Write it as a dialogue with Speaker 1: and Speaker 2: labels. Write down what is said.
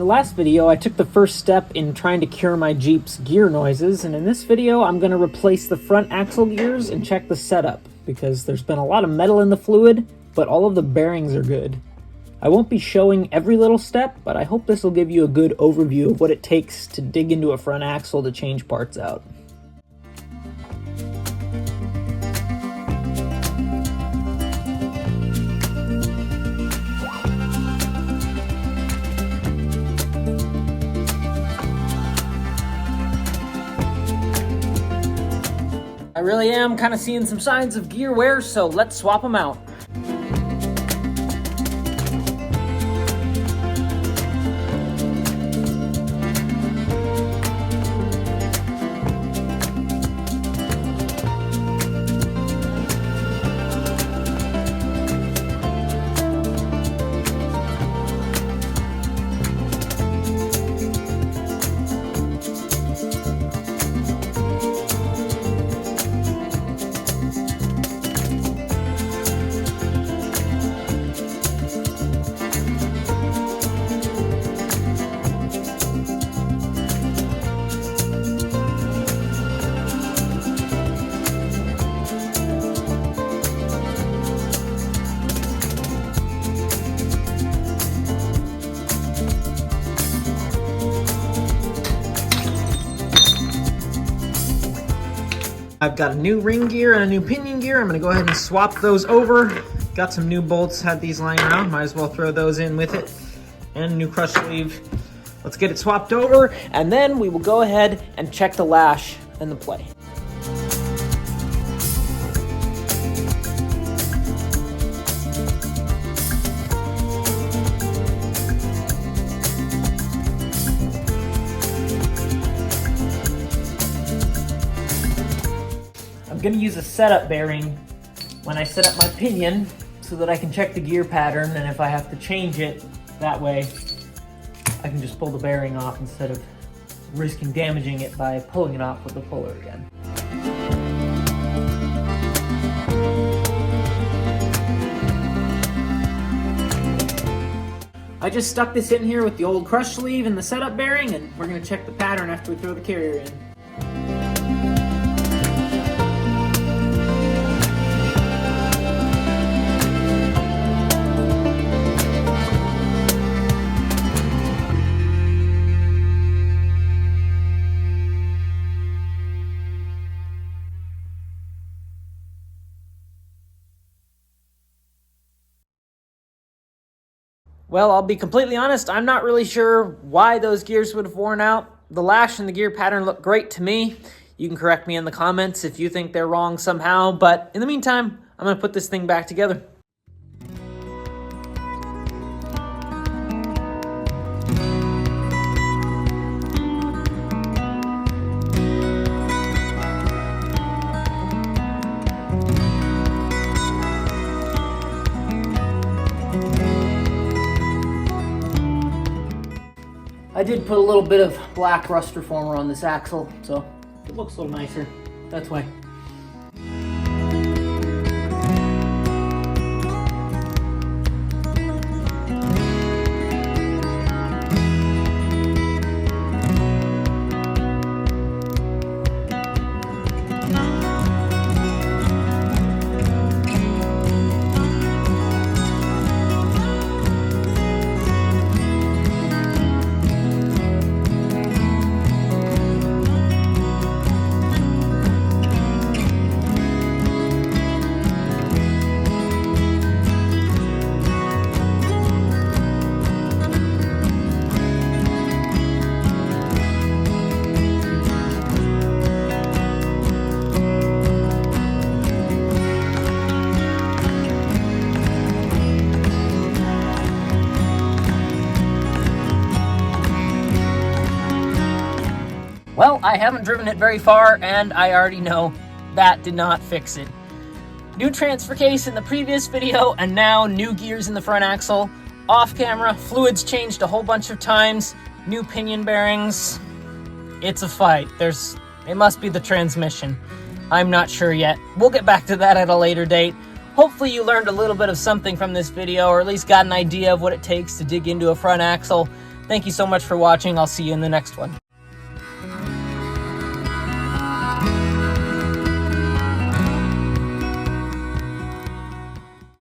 Speaker 1: In the last video, I took the first step in trying to cure my Jeep's gear noises, and in this video, I'm going to replace the front axle gears and check the setup, because there's been a lot of metal in the fluid, but all of the bearings are good. I won't be showing every little step, but I hope this will give you a good overview of what it takes to dig into a front axle to change parts out. I really am kind of seeing some signs of gear wear, so let's swap them out. I've got a new ring gear and a new pinion gear. I'm gonna go ahead and swap those over. Got some new bolts, had these lying around. Might as well throw those in with it. And a new crush sleeve. Let's get it swapped over, and then we will go ahead and check the lash and the play. I'm going to use a setup bearing when I set up my pinion so that I can check the gear pattern, and if I have to change it, that way I can just pull the bearing off instead of risking damaging it by pulling it off with the puller again. I just stuck this in here with the old crush sleeve and the setup bearing, and we're going to check the pattern after we throw the carrier in. Well, I'll be completely honest, I'm not really sure why those gears would have worn out. The lash and the gear pattern look great to me. You can correct me in the comments if you think they're wrong somehow, but in the meantime, I'm going to put this thing back together. I did put a little bit of black rust reformer on this axle, so it looks a little nicer. That's why. Well, I haven't driven it very far, and I already know that did not fix it. New transfer case in the previous video, and now new gears in the front axle. Off camera, fluids changed a whole bunch of times, new pinion bearings. It's a fight. It must be the transmission. I'm not sure yet. We'll get back to that at a later date. Hopefully you learned a little bit of something from this video, or at least got an idea of what it takes to dig into a front axle. Thank you so much for watching. I'll see you in the next one.